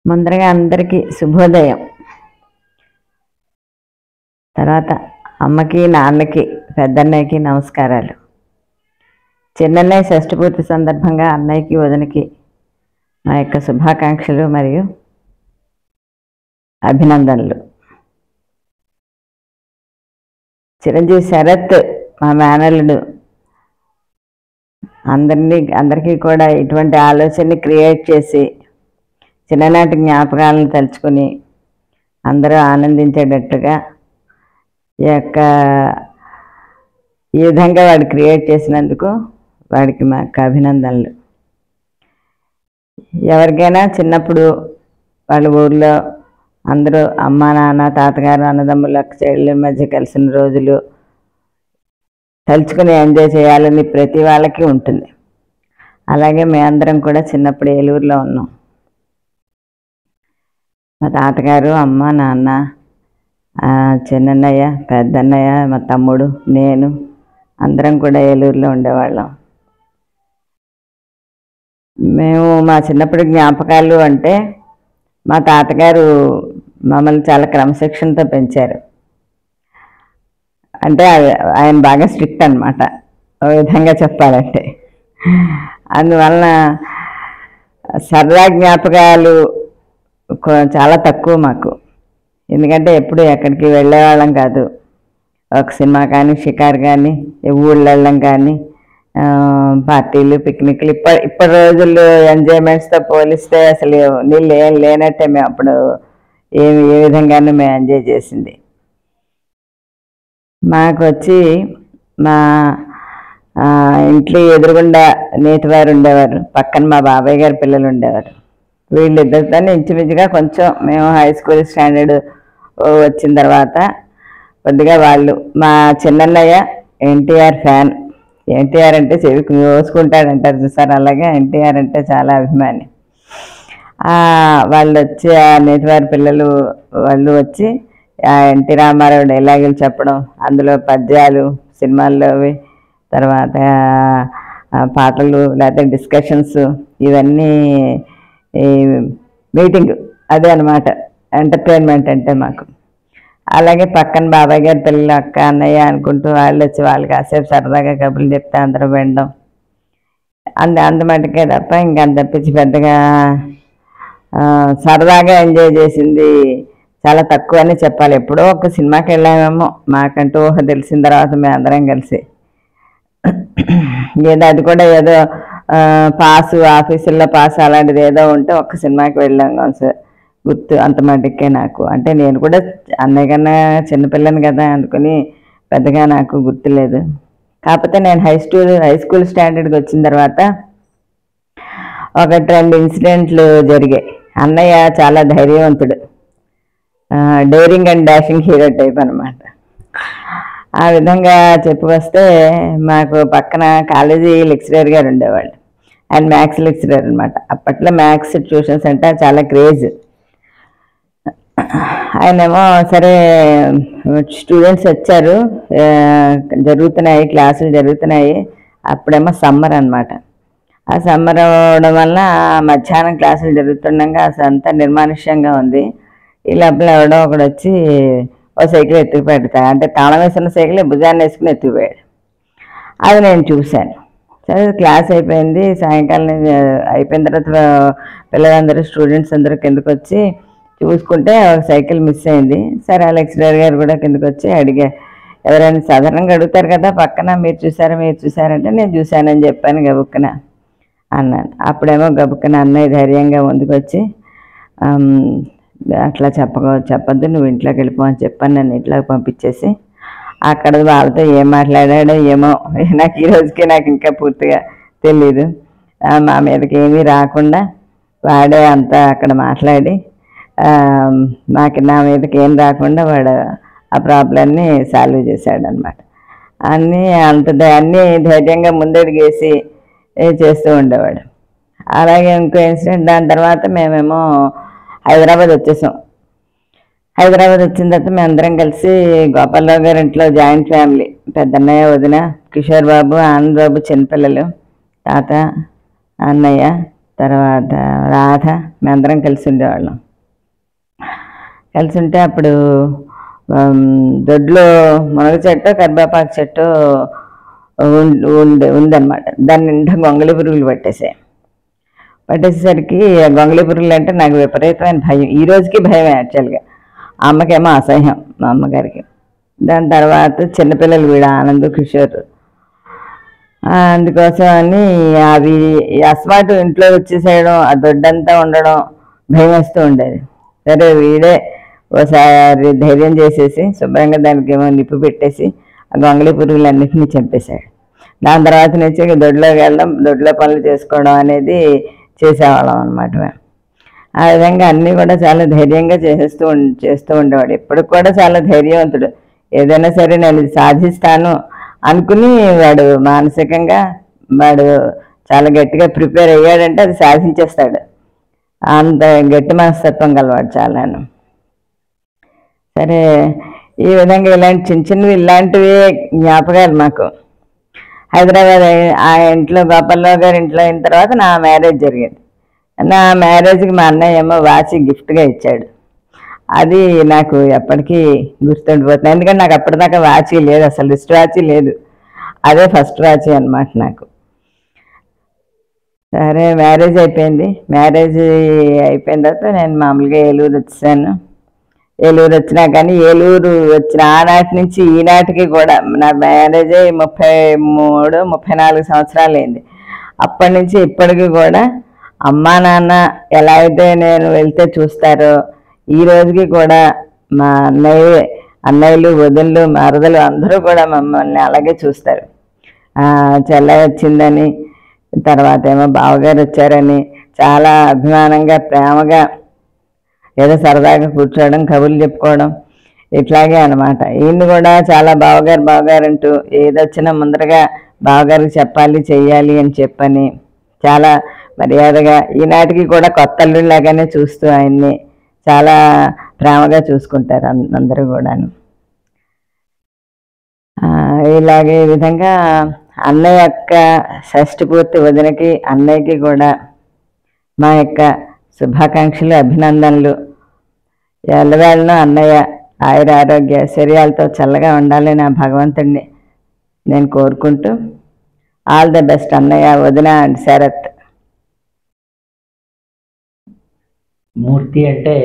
ముందరగా అందరికీ శుభోదయం. తర్వాత అమ్మకి, నాన్నకి, పెద్దన్నయ్యకి నమస్కారాలు. చిన్నన్నయ్య షష్ఠి పూర్తి సందర్భంగా అన్నయ్యకి, వదినకి మా యొక్క శుభాకాంక్షలు మరియు అభినందనలు. చిరంజీవి శరత్ మా మేనల్లుడు అందరికీ కూడా ఇటువంటి ఆలోచనని క్రియేట్ చేసి చిన్ననాటి జ్ఞాపకాలను తలుచుకుని అందరూ ఆనందించేటట్టుగా ఈ విధంగా వాడు క్రియేట్ చేసినందుకు వాడికి మా యొక్క అభినందనలు. ఎవరికైనా చిన్నప్పుడు వాళ్ళ ఊర్లో అందరూ అమ్మ, నాన్న, తాతగారు, అన్నదమ్ములు, అక్క చెల్లెళ్ళ మధ్య కలిసిన రోజులు తలుచుకుని ఎంజాయ్ చేయాలని ప్రతి వాళ్ళకి ఉంటుంది. అలాగే మేమందరం కూడా చిన్నప్పుడు ఏలూరులో ఉన్నాం. మా తాతగారు, అమ్మ, నాన్న, చిన్నన్నయ్య, పెద్దన్నయ్య, మా తమ్ముడు, నేను అందరం కూడా ఏలూరులో ఉండేవాళ్ళం. మేము మా చిన్నప్పటి జ్ఞాపకాలు అంటే మా తాతగారు మమ్మల్ని చాలా క్రమశిక్షణతో పెంచారు. అంటే ఆయన బాగా స్ట్రిక్ట్ అన్నమాట, ఓ విధంగా చెప్పాలంటే. అందువలన సరదా జ్ఞాపకాలు చాలా తక్కువ మాకు. ఎందుకంటే ఎప్పుడు ఎక్కడికి వెళ్ళేవాళ్ళం కాదు. ఒక సినిమా కానీ, షికారు కానీ, ఊళ్ళో వెళ్ళడం కానీ, పార్టీలు, పిక్నిక్లు. ఇప్పటి రోజుల్లో ఎంజాయ్మెంట్స్తో పోలిస్తే అసలు నీళ్ళు ఏం లేనట్టే మేము అప్పుడు ఏ విధంగానూ మేము ఎంజాయ్ చేసింది. మాకు వచ్చి మా ఇంట్లో ఎదురుగుండా నేతివారు ఉండేవారు, పక్కన మా బాబాయ్ గారి పిల్లలు ఉండేవారు. వీళ్ళిద్దరితో ఇంచుమించుగా కొంచెం మేము హై స్కూల్ స్టాండర్డ్ వచ్చిన తర్వాత కొద్దిగా వాళ్ళు, మా చిన్నన్నయ్య ఎన్టీఆర్ ఫ్యాన్. ఎన్టీఆర్ అంటే చెవికి కోసుకుంటాడంటారు చూసారు, అలాగే ఎన్టీఆర్ అంటే చాలా అభిమాని. వాళ్ళు వచ్చి ఆ నేతివారి పిల్లలు వాళ్ళు వచ్చి ఎన్టీ రామారావు డైలాగులు చెప్పడం, అందులో పద్యాలు, సినిమాల్లోవి, తర్వాత పాటలు, లేకపోతే డిస్కషన్స్, ఇవన్నీ ఈ మీటింగ్ అదే అనమాట ఎంటర్టైన్మెంట్ అంటే మాకు. అలాగే పక్కన బాబాయ్ గారి పిల్లలు, అక్క, అన్నయ్య అనుకుంటూ వాళ్ళు వచ్చి వాళ్ళు కాసేపు సరదాగా కబుర్లు చెప్తే అందరూ వినడం, అంతమటుకే తప్ప ఇంకంత తప్పించి పెద్దగా సరదాగా ఎంజాయ్ చేసింది చాలా తక్కువ అని చెప్పాలి. ఎప్పుడో ఒక సినిమాకి వెళ్ళామేమో మాకంటూ ఊహ తెలిసిన తర్వాత మేము అందరం కలిసి. అది కూడా ఏదో పాసు, ఆఫీసుల్లో పాసు అలాంటిది ఏదో ఉంటే ఒక్క సినిమాకి వెళ్ళాం సార్, గుర్తు అంత మటుకే నాకు. అంటే నేను కూడా అన్నయ్య కన్నా చిన్నపిల్లని కదా అనుకుని పెద్దగా నాకు గుర్తులేదు. కాకపోతే నేను హై స్కూల్ స్టాండర్డ్కి వచ్చిన తర్వాత ఒకటి రెండు ఇన్సిడెంట్లు జరిగాయి. అన్నయ్య చాలా ధైర్యవంతుడు, daring and dashing hero type అనమాట. ఆ విధంగా చెప్పుకొస్తే మాకు పక్కన కాలేజీ లెక్చరర్ గారు ఉండేవాళ్ళు. ఆయన మ్యాథ్స్ లెక్చరర్ అనమాట. అప్పట్లో మ్యాథ్స్ ట్యూషన్స్ అంటే చాలా క్రేజ్. ఆయనేమో సరే స్టూడెంట్స్ వచ్చారు, జరుగుతున్నాయి క్లాసులు జరుగుతున్నాయి. అప్పుడేమో సమ్మర్ అనమాట. ఆ సమ్మర్ అవడం వల్ల మధ్యాహ్నం క్లాసులు జరుగుతుండగా అసలు అంతా నిర్మానుష్యంగా ఉంది. ఈ లోపల ఎవడో ఒకడు వచ్చి ఓ సైకిల్ ఎత్తుకు పెడతాడు. అంటే తాళం వేసిన సైకిల్ భుజాన్ని వేసుకుని ఎత్తుకుపోయాడు. అది నేను చూశాను. సరే క్లాస్ అయిపోయింది, సాయంకాలం అయిపోయిన తర్వాత పిల్లలందరూ స్టూడెంట్స్ అందరూ కిందకు వచ్చి చూసుకుంటే ఒక సైకిల్ మిస్ అయింది. సరే ఆ లెక్చరర్ గారు కూడా కిందకు వచ్చి ఎవరైనా సాధారణంగా అడుగుతారు కదా పక్కన, మీరు చూసారంటే నేను చూశానని చెప్పాను గబుక్కన అన్నాను. అప్పుడేమో గబుక్కన అన్నయ్య ధైర్యంగా ముందుకు వచ్చి అట్లా చెప్పొద్దు, నువ్వు ఇంట్లోకి వెళ్ళిపో అని చెప్పాను. నన్ను ఇంట్లోకి పంపించేసి అక్కడ వాళ్ళతో ఏం మాట్లాడాడో ఏమో నాకు ఈ రోజుకి నాకు ఇంకా పూర్తిగా తెలీదు. మా మీదకి ఏమీ రాకుండా వాడే అంతా అక్కడ మాట్లాడి నా మీదకి ఏం రాకుండా వాడు ఆ ప్రాబ్లమ్ని సాల్వ్ చేశాడు అనమాట. అన్నీ ధైర్యంగా ముందడుగేసి చేస్తూ ఉండేవాడు. అలాగే ఇంకో ఇన్సిడెంట్, దాని తర్వాత మేమేమో హైదరాబాద్ వచ్చేసాం. హైదరాబాద్ వచ్చిన తర్వాత మేము అందరం కలిసి గోపాలరావు గారి ఇంట్లో జాయింట్ ఫ్యామిలీ, పెద్దన్నయ్య, వదిన, కిషోర్ బాబు, ఆనంద్ బాబు చిన్నపిల్లలు, తాత, అన్నయ్య, తర్వాత రాధ, మేమందరం కలిసి ఉండేవాళ్ళం. కలిసి ఉంటే అప్పుడు దొడ్లో మునగ చెట్టు, కరివేపాకు చెట్టు ఉందన్నమాట. దాని నిండా గొంగళి పురుగులు పట్టేసేసరికి గొంగళి పురుగులు అంటే నాకు విపరీతమైన భయం. ఈ రోజుకి భయమే యాక్చువల్గా. అమ్మకేమో అసహ్యం, మా అమ్మగారికి. దాని తర్వాత చిన్నపిల్లలు వీడు ఆనంద్, కిషోర్. అందుకోసం అని అవి అస్మాటు ఇంట్లో వచ్చేసేయడం, ఆ దొడ్డంతా ఉండడం భయం వేస్తూ ఉండేది. సరే వీడే ఓసారి ధైర్యం చేసేసి శుభ్రంగా దానికి ఏమో నిప్పు పెట్టేసి ఆ గొంగళి పురుగులన్నింటినీ చంపేశాడు. దాని తర్వాత నుంచి దొడ్లోకి వెళ్ళడం, దొడ్లో పనులు చేసుకోవడం అనేది చేసేవాళ్ళం అనమాట. మేము ఆ విధంగా అన్నీ కూడా చాలా ధైర్యంగా చేస్తూ ఉండేవాడు. ఎప్పటికి కూడా చాలా ధైర్యవంతుడు. ఏదైనా సరే నేను ఇది సాధిస్తాను అనుకుని వాడు మానసికంగా వాడు చాలా గట్టిగా ప్రిపేర్ అయ్యాడంటే అది సాధించేస్తాడు. అంత గట్టి మనస్తత్వం గలవాడు చాలాను. సరే, ఈ విధంగా ఇలాంటి చిన్న చిన్నవి ఇలాంటివి జ్ఞాపకాలు మాకు. హైదరాబాద్ ఆ ఇంట్లో గోపాలరావు గారి ఇంట్లో అయిన తర్వాత నా మ్యారేజ్ జరిగింది. నా మ్యారేజ్కి మా అన్నయ్య ఏమో వాచి గిఫ్ట్గా ఇచ్చాడు. అది నాకు ఎప్పటికీ గుర్తుండిపోతుంది. ఎందుకంటే నాకు అప్పటిదాకా వాచి లేదు, అసలు రిస్ట్ వాచి లేదు. అదే ఫస్ట్ వాచి అన్నమాట నాకు. సరే, మ్యారేజ్ అయిపోయింది. మ్యారేజ్ అయిపోయిన తర్వాత నేను మామూలుగా ఏలూరు వచ్చాను. ఏలూరు వచ్చినా కానీ ఏలూరు వచ్చిన ఆనాటి నుంచి ఈనాటికి కూడా నా మ్యారేజ్ 33-34 సంవత్సరాలు అయింది. అప్పటి నుంచి ఇప్పటికీ కూడా అమ్మా నాన్న ఎలా అయితే నేను వెళ్తే చూస్తారో ఈ రోజుకి కూడా మా అన్నయ్యలు, వదినలు, మరదలు అందరూ కూడా మమ్మల్ని అలాగే చూస్తారు. చెల్లె వచ్చిందని, తర్వాత ఏమో బావగారు వచ్చారని చాలా అభిమానంగా, ప్రేమగా ఏదో సరదాగా కూర్చోవడం, కబుర్లు చెప్పుకోవడం ఇట్లాగే అనమాట. ఈయన్ని కూడా చాలా బావగారు అంటూ ఏదొచ్చినా ముందరగా బావగారికి చెప్పాలి, చెయ్యాలి అని చెప్పని చాలా మర్యాదగా ఈనాటికి కూడా కొత్త అల్లుడిలాగానే చూస్తూ ఆయన్ని చాలా ప్రేమగా చూసుకుంటారు అందరూ కూడాను. ఇలాగే ఈ విధంగా అన్నయ్య యొక్క షష్ఠి పూర్తి వదినకి, అన్నయ్యకి కూడా మా యొక్క శుభాకాంక్షలు, అభినందనలు. ఎల్లవేళను అన్నయ్య ఆయుర ఆరోగ్య శరీరాలతో చల్లగా ఉండాలి నా భగవంతుడిని నేను కోరుకుంటూ, ఆల్ ద బెస్ట్ అన్నయ్య, వదిన అండ్ శరత్. మూర్తి అంటే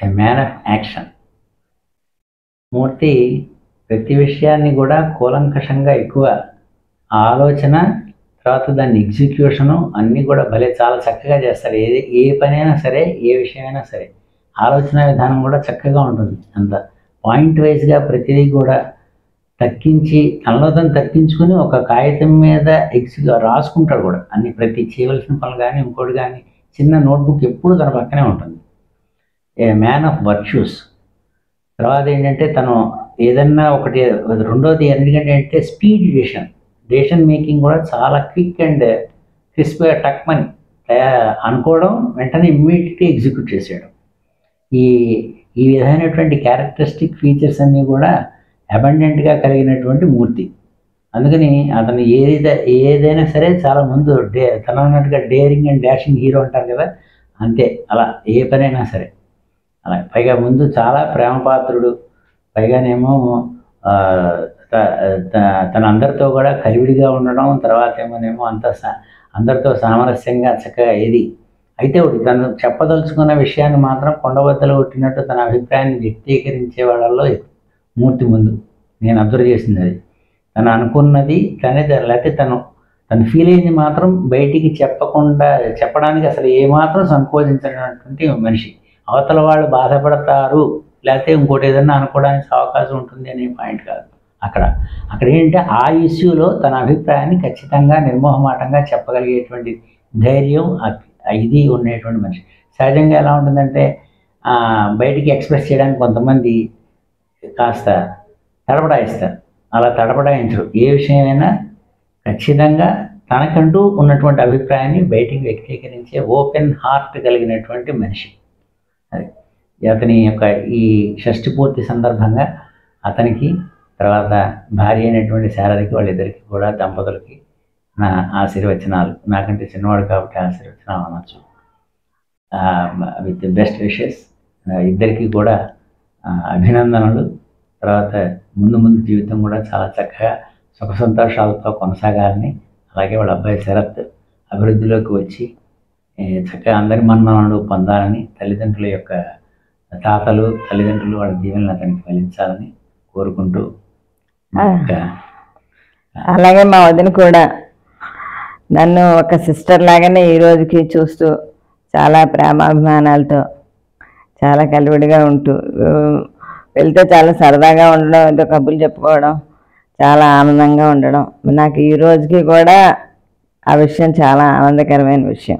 ఏ మ్యాన్ ఆఫ్ యాక్షన్. మూర్తి ప్రతి విషయాన్ని కూడా కూలంకషంగా ఎక్కువ ఆలోచన, తర్వాత దాన్ని ఎగ్జిక్యూషను అన్నీ కూడా చాలా చక్కగా చేస్తాడు. ఏ పనైనా సరే, ఏ విషయమైనా సరే ఆలోచన విధానం కూడా చక్కగా ఉంటుంది. అంత పాయింట్ వైజ్గా ప్రతిదీ కూడా తక్కించి తనలో తను తక్కించుకుని ఒక కాగితం మీద రాసుకుంటాడు కూడా. అన్ని ప్రతి చేయవలసిన పనులు కానీ ఇంకోటి కానీ చిన్న నోట్బుక్ ఎప్పుడు తన పక్కనే ఉంటుంది. ఏ మ్యాన్ ఆఫ్ వర్చ్యూస్. తర్వాత ఏంటంటే తను ఏదన్నా ఒకటి, రెండోది ఎందుకంటే అంటే స్పీడ్ డెసిషన్ మేకింగ్ కూడా చాలా క్విక్ అండ్ క్రిస్ప్గా టక్మని అనుకోవడం, వెంటనే ఇమ్మీడియట్గా ఎగ్జిక్యూట్ చేసేయడం. ఈ విధమైనటువంటి క్యారెక్టరిస్టిక్ ఫీచర్స్ అన్నీ కూడా అబండెంట్గా కలిగినటువంటి మూర్తి. అందుకని అతను ఏదైనా సరే చాలా ముందు తన అన్నట్టుగా డేరింగ్ అండ్ డాషింగ్ హీరో అంటారు కదా, అంతే. అలా ఏ పనైనా సరే అలా. పైగా ముందు చాలా ప్రేమపాత్రుడు, పైగానేమో తన అందరితో కూడా కలివిడిగా ఉండడం, తర్వాత ఏమోనేమో అందరితో సామరస్యంగా చక్కగా ఏది అయితే ఒకటి తను చెప్పదలుచుకున్న విషయాన్ని మాత్రం కొండబద్దలు కొట్టినట్టు తన అభిప్రాయాన్ని వ్యక్తీకరించే వాళ్ళల్లో మూర్తి ముందు నేను అబ్జర్వ్ చేసింది అది. తను అనుకున్నది లేకపోతే తను ఫీల్ అయింది మాత్రం బయటికి చెప్పడానికి అసలు ఏమాత్రం సంకోచించినటువంటి మనిషి. అవతల వాళ్ళు బాధపడతారు లేకపోతే ఇంకోటి ఏదన్నా అనుకోవడానికి అవకాశం ఉంటుంది అనే పాయింట్ కాదు. అక్కడ ఏంటంటే ఆ ఇష్యూలో తన అభిప్రాయాన్ని ఖచ్చితంగా నిర్మోహమాటంగా చెప్పగలిగేటువంటి ధైర్యం ఇది ఉండేటువంటి మనిషి. సహజంగా ఎలా ఉంటుందంటే బయటికి ఎక్స్ప్రెస్ చేయడానికి కొంతమంది కాస్త తడబడాయిస్తారు. అలా తడబడాయించరు. ఏ విషయమైనా ఖచ్చితంగా తనకంటూ ఉన్నటువంటి అభిప్రాయాన్ని బయటికి వ్యక్తీకరించే ఓపెన్ హార్ట్ కలిగినటువంటి మనిషి. అది అతని యొక్క ఈ షష్ఠి పూర్తి సందర్భంగా అతనికి, తర్వాత భార్య అయినటువంటి శారదకి, వాళ్ళిద్దరికి కూడా దంపతులకి నా ఆశీర్వచనాలు. నాకంటే చిన్నవాడు కాబట్టి ఆశీర్వచనాలు అనొచ్చు. విత్ బెస్ట్ విషెస్ ఇద్దరికీ కూడా అభినందనలు. తర్వాత ముందు ముందు జీవితం కూడా చాలా చక్కగా సుఖ సంతోషాలతో కొనసాగాలని, అలాగే వాళ్ళ అబ్బాయి శరత్ అభివృద్ధిలోకి వచ్చి చక్కగా అందరి మన్ననలు పొందాలని, తల్లిదండ్రుల యొక్క తల్లిదండ్రులు వాళ్ళ దీవెనలు అతనికి ఫలించాలని కోరుకుంటూ, అలాగే మా వదిన కూడా నన్ను ఒక సిస్టర్ లాగానే ఈ రోజుకి చూస్తూ చాలా ప్రేమాభిమానాలతో చాలా కలివిడిగా ఉంటూ వెళ్తే చాలా సరదాగా ఉండడం, ఏదో కబుర్లు చెప్పుకోవడం, చాలా ఆనందంగా ఉండడం. నాకు ఈ రోజుకి కూడా ఆ విషయం చాలా ఆనందకరమైన విషయం.